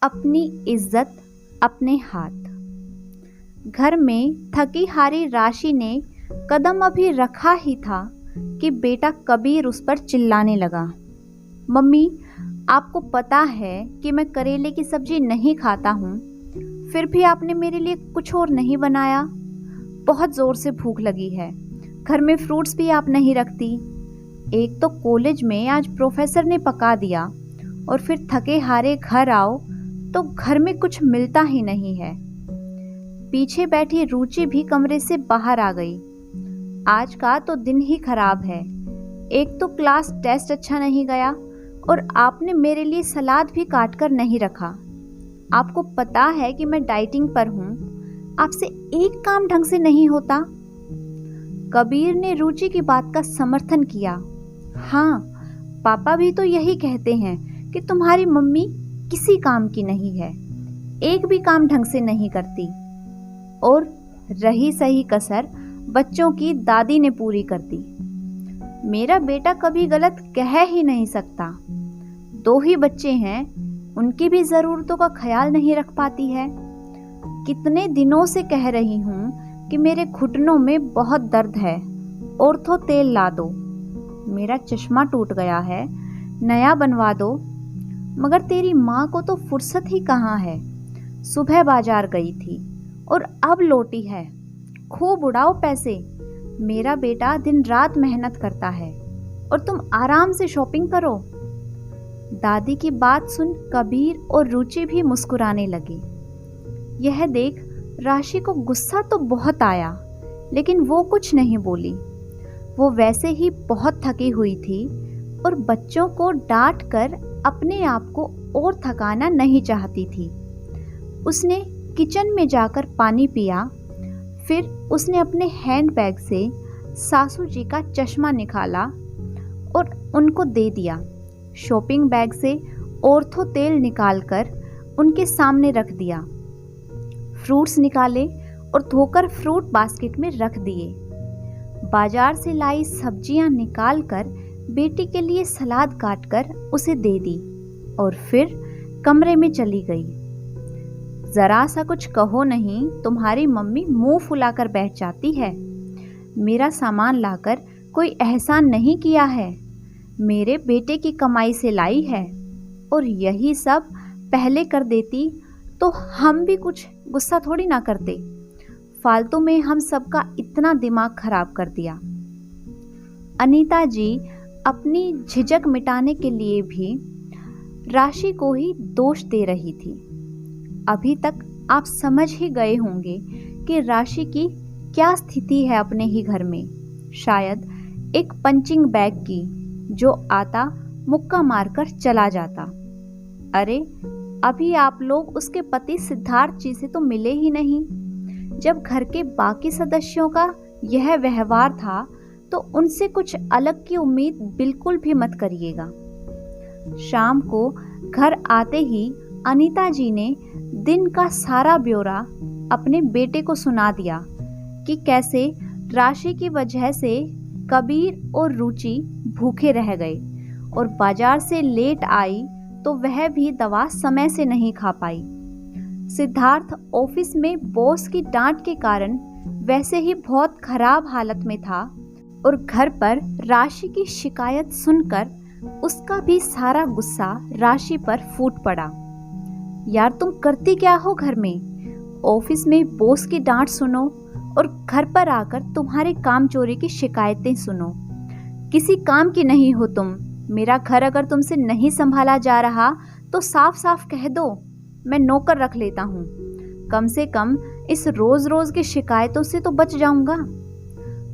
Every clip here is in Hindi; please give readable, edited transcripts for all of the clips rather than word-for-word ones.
अपनी इज्जत अपने हाथ। घर में थकी हारी राशि ने कदम अभी रखा ही था कि बेटा कबीर उस पर चिल्लाने लगा। मम्मी, आपको पता है कि मैं करेले की सब्जी नहीं खाता हूँ, फिर भी आपने मेरे लिए कुछ और नहीं बनाया। बहुत जोर से भूख लगी है, घर में फ्रूट्स भी आप नहीं रखती। एक तो कॉलेज में आज प्रोफेसर ने पका दिया और फिर थके हारे घर आओ तो घर में कुछ मिलता ही नहीं है। पीछे बैठी रुचि भी कमरे से बाहर आ गई। आज का तो दिन ही खराब है। एक तो क्लास टेस्ट अच्छा नहीं गया और आपने मेरे लिए सलाद भी काट कर नहीं रखा। आपको पता है कि मैं डाइटिंग पर हूँ, आपसे एक काम ढंग से नहीं होता। कबीर ने रुचि की बात का समर्थन किया। हाँ, पापा भी तो यही कहते हैं कि तुम्हारी मम्मी किसी काम की नहीं है, एक भी काम ढंग से नहीं करती। और रही सही कसर बच्चों की दादी ने पूरी कर दी। मेरा बेटा कभी गलत कह ही नहीं सकता। 2 ही बच्चे हैं, उनकी भी ज़रूरतों का ख्याल नहीं रख पाती है। कितने दिनों से कह रही हूँ कि मेरे घुटनों में बहुत दर्द है, ऑर्थो तेल ला दो। मेरा चश्मा टूट गया है, नया बनवा दो। मगर तेरी माँ को तो फुर्सत ही कहाँ है। सुबह बाजार गई थी और अब लौटी है। खूब उड़ाओ पैसे। मेरा बेटा दिन रात मेहनत करता है और तुम आराम से शॉपिंग करो। दादी की बात सुन कबीर और रुचि भी मुस्कुराने लगे। यह देख राशि को गुस्सा तो बहुत आया, लेकिन वो कुछ नहीं बोली। वो वैसे ही बहुत थकी हुई थी और बच्चों को डांट कर अपने आप को और थकाना नहीं चाहती थी। उसने किचन में जाकर पानी पिया, फिर उसने अपने हैंडबैग से सासू जी का चश्मा निकाला और उनको दे दिया। शॉपिंग बैग से ऑर्थो तेल निकालकर उनके सामने रख दिया। फ्रूट्स निकाले और धोकर फ्रूट बास्केट में रख दिए। बाजार से लाई सब्जियां निकालकर बेटी के लिए सलाद काटकर उसे दे दी और फिर कमरे में चली गई। जरा सा कुछ कहो नहीं, तुम्हारी मम्मी मुंह फुलाकर बैठ जाती है। मेरा सामान लाकर कोई एहसान नहीं किया है, मेरे बेटे की कमाई से लाई है। और यही सब पहले कर देती तो हम भी कुछ गुस्सा थोड़ी ना करते। फालतू में हम सबका इतना दिमाग खराब कर दिया। अनीता जी अपनी झिझक मिटाने के लिए भी राशि को ही दोष दे रही थी। अभी तक आप समझ ही गए होंगे कि राशि की क्या स्थिति है अपने ही घर में। शायद एक पंचिंग बैग की, जो आता मुक्का मारकर चला जाता। अरे, अभी आप लोग उसके पति सिद्धार्थ जी से तो मिले ही नहीं। जब घर के बाकी सदस्यों का यह व्यवहार था तो उनसे कुछ अलग की उम्मीद बिल्कुल भी मत करिएगा। शाम को घर आते ही अनीता जी ने दिन का सारा ब्यौरा अपने बेटे को सुना दिया कि कैसे राशि की वजह से कबीर और रुचि भूखे रह गए और बाजार से लेट आई तो वह भी दवा समय से नहीं खा पाई। सिद्धार्थ ऑफिस में बॉस की डांट के कारण वैसे ही बहुत खराब हालत में था और घर पर राशि की शिकायत सुनकर उसका भी सारा गुस्सा राशि पर फूट पड़ा। यार, तुम करती क्या हो घर में? ऑफिस में बॉस की डांट सुनो और घर पर आकर तुम्हारे काम चोरी की शिकायतें सुनो। किसी काम की नहीं हो तुम। मेरा घर अगर तुमसे नहीं संभाला जा रहा तो साफ साफ कह दो, मैं नौकर रख लेता हूँ। कम से कम इस रोज रोज की शिकायतों से तो बच जाऊंगा।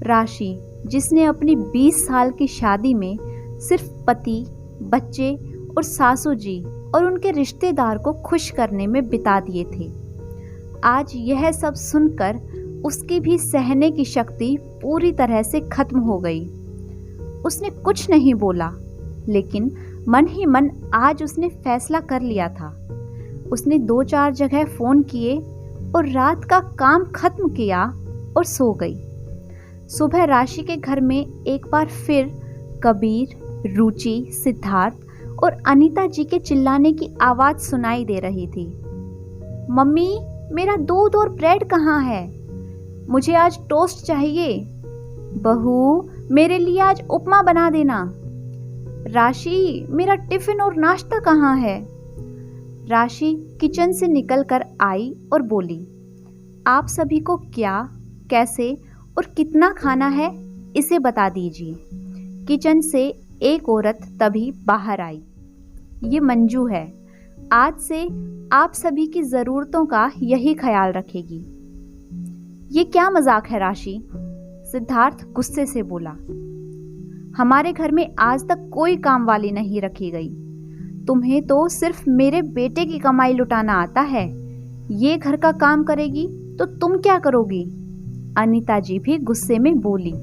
राशि, जिसने अपनी 20 साल की शादी में सिर्फ पति, बच्चे और सासू जी और उनके रिश्तेदार को खुश करने में बिता दिए थे, आज यह सब सुनकर उसकी भी सहने की शक्ति पूरी तरह से खत्म हो गई। उसने कुछ नहीं बोला, लेकिन मन ही मन आज उसने फैसला कर लिया था। उसने 2-4 जगह फोन किए और रात का काम खत्म किया और सो गई। सुबह राशि के घर में एक बार फिर कबीर, रुचि, सिद्धार्थ और अनीता जी के चिल्लाने की आवाज सुनाई दे रही थी। मम्मी, मेरा दूध और ब्रेड कहाँ है? मुझे आज टोस्ट चाहिए। बहू, मेरे लिए आज उपमा बना देना। राशि, मेरा टिफिन और नाश्ता कहाँ है? राशि किचन से निकलकर आई और बोली, आप सभी को क्या, कैसे और कितना खाना है इसे बता दीजिए। किचन से एक औरत तभी बाहर आई। ये मंजू है, आज से आप सभी की ज़रूरतों का यही ख्याल रखेगी। ये क्या मजाक है राशि? सिद्धार्थ गुस्से से बोला। हमारे घर में आज तक कोई काम वाली नहीं रखी गई। तुम्हें तो सिर्फ मेरे बेटे की कमाई लुटाना आता है। ये घर का काम करेगी तो तुम क्या करोगी? अनीता जी भी गुस्से में बोली।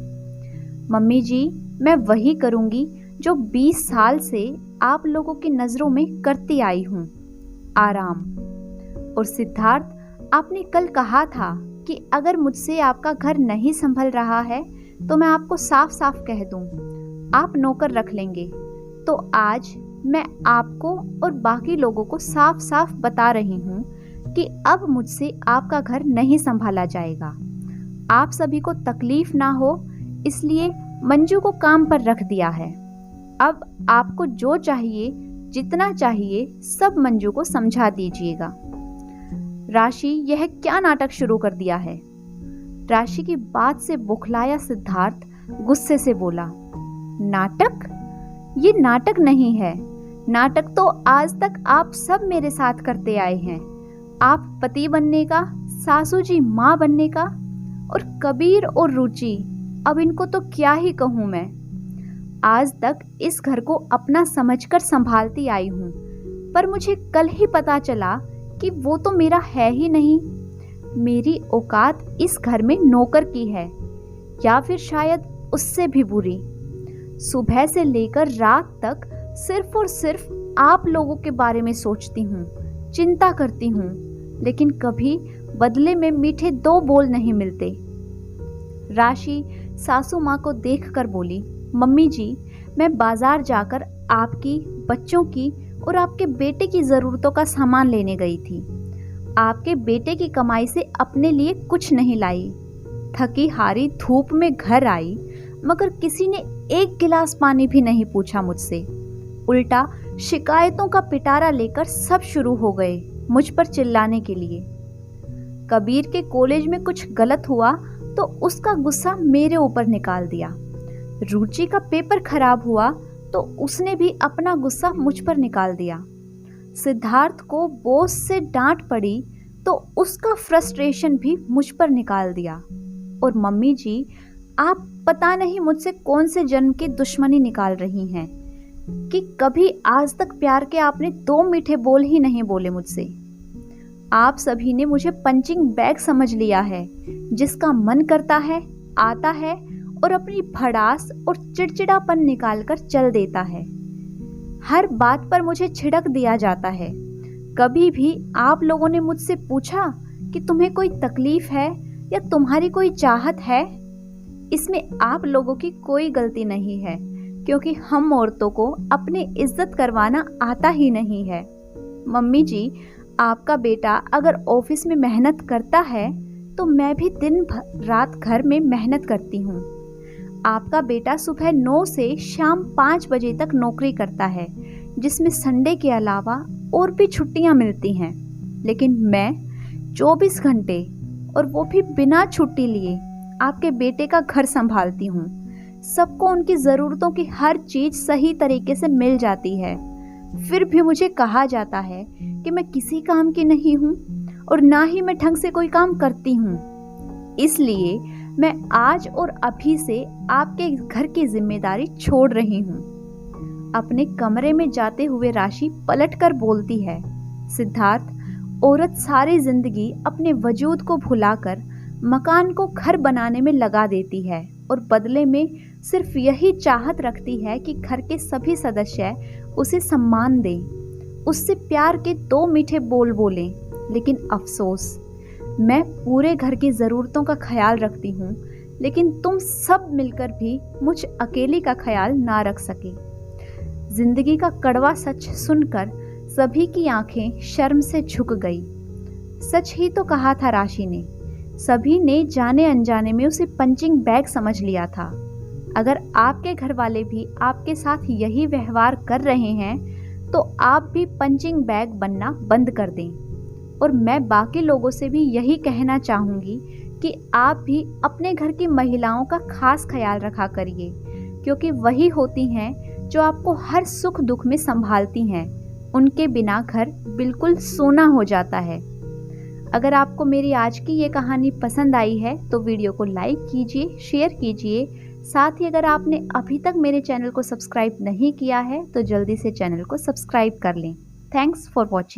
मम्मी जी, मैं वही करूंगी जो 20 साल से आप लोगों की नज़रों में करती आई हूँ, आराम। और सिद्धार्थ, आपने कल कहा था कि अगर मुझसे आपका घर नहीं संभल रहा है तो मैं आपको साफ साफ कह दूं, आप नौकर रख लेंगे। तो आज मैं आपको और बाकी लोगों को साफ साफ बता रही हूँ कि अब मुझसे आपका घर नहीं संभाला जाएगा। आप सभी को तकलीफ ना हो इसलिए मंजू को काम पर रख दिया है। अब आपको जो चाहिए, जितना चाहिए, सब मंजू को समझा दीजिएगा। राशि, यह क्या नाटक शुरू कर दिया है? राशि की बात से बुखलाया सिद्धार्थ गुस्से से बोला, नाटक? ये नाटक नहीं है। नाटक तो आज तक आप सब मेरे साथ करते आए हैं। आप पति बनने का, सासू जी माँ बनने का, और कबीर और रुचि, अब इनको तो क्या ही कहूँ मैं। आज तक इस घर को अपना समझकर संभालती आई हूँ, पर मुझे कल ही पता चला कि वो तो मेरा है ही नहीं। मेरी औकात इस घर में नौकर की है, या फिर शायद उससे भी बुरी। सुबह से लेकर रात तक सिर्फ और सिर्फ आप लोगों के बारे में सोचती हूँ, चिंता करती हूँ, लेकिन कभी बदले में मीठे 2 बोल नहीं मिलते। राशि सासू माँ को देखकर बोली, मम्मी जी, मैं बाजार जाकर आपकी, बच्चों की और आपके बेटे की ज़रूरतों का सामान लेने गई थी। आपके बेटे की कमाई से अपने लिए कुछ नहीं लाई। थकी हारी धूप में घर आई, मगर किसी ने एक गिलास पानी भी नहीं पूछा मुझसे। उल्टा शिकायतों का पिटारा लेकर सब शुरू हो गए मुझ पर चिल्लाने के लिए। कबीर के कॉलेज में कुछ गलत हुआ तो उसका गुस्सा मेरे ऊपर निकाल दिया। रुचि का पेपर खराब हुआ तो उसने भी अपना गुस्सा मुझ पर निकाल दिया। सिद्धार्थ को बॉस से डांट पड़ी तो उसका फ्रस्ट्रेशन भी मुझ पर निकाल दिया। और मम्मी जी, आप पता नहीं मुझसे कौन से जन्म की दुश्मनी निकाल रही हैं कि कभी आज तक प्यार के आपने 2 मीठे बोल ही नहीं बोले मुझसे। आप सभी ने मुझे पंचिंग बैग समझ लिया है, जिसका मन करता है आता है और अपनी भड़ास और चिड़चिड़ापन निकालकर चल देता है। हर बात पर मुझे छिड़क दिया जाता है। कभी भी आप लोगों ने मुझसे पूछा कि तुम्हें कोई तकलीफ है या तुम्हारी कोई चाहत है? इसमें आप लोगों की कोई गलती नहीं है, क्योंकि हम औरतों को अपनी इज्जत करवाना आता ही नहीं है। मम्मी जी, आपका बेटा अगर ऑफिस में मेहनत करता है तो मैं भी दिन रात घर में मेहनत करती हूँ। आपका बेटा सुबह 9 से शाम 5 बजे तक नौकरी करता है, जिसमें संडे के अलावा और भी छुट्टियाँ मिलती हैं। लेकिन मैं 24 घंटे, और वो भी बिना छुट्टी लिए, आपके बेटे का घर संभालती हूँ। सबको उनकी ज़रूरतों की हर चीज़ सही तरीके से मिल जाती है। फिर भी मुझे कहा जाता है कि मैं किसी काम की नहीं हूँ और ना ही मैं ढंग से कोई काम करती हूँ। इसलिए मैं आज और अभी से आपके घर की जिम्मेदारी छोड़ रही हूँ। अपने कमरे में जाते हुए राशि पलटकर बोलती है, सिद्धार्थ, औरत सारी जिंदगी अपने वजूद को भुलाकर मकान को घर बनाने में लगा देती है और बदले में सिर्फ यही चाहत रखती है कि घर के सभी सदस्य उसे सम्मान दें, उससे प्यार के 2 मीठे बोल बोलें। लेकिन अफसोस, मैं पूरे घर की ज़रूरतों का ख्याल रखती हूँ, लेकिन तुम सब मिलकर भी मुझ अकेली का ख्याल ना रख सके। जिंदगी का कड़वा सच सुनकर सभी की आंखें शर्म से झुक गई। सच ही तो कहा था राशि ने। सभी ने जाने अनजाने में उसे पंचिंग बैग समझ लिया था। अगर आपके घर वाले भी आपके साथ यही व्यवहार कर रहे हैं तो आप भी पंचिंग बैग बनना बंद कर दें। और मैं बाकी लोगों से भी यही कहना चाहूँगी कि आप भी अपने घर की महिलाओं का खास ख्याल रखा करिए, क्योंकि वही होती हैं जो आपको हर सुख दुख में संभालती हैं। उनके बिना घर बिल्कुल सोना हो जाता है। अगर आपको मेरी आज की ये कहानी पसंद आई है तो वीडियो को लाइक कीजिए, शेयर कीजिए। साथ ही अगर आपने अभी तक मेरे चैनल को सब्सक्राइब नहीं किया है तो जल्दी से चैनल को सब्सक्राइब कर लें। Thanks for watching.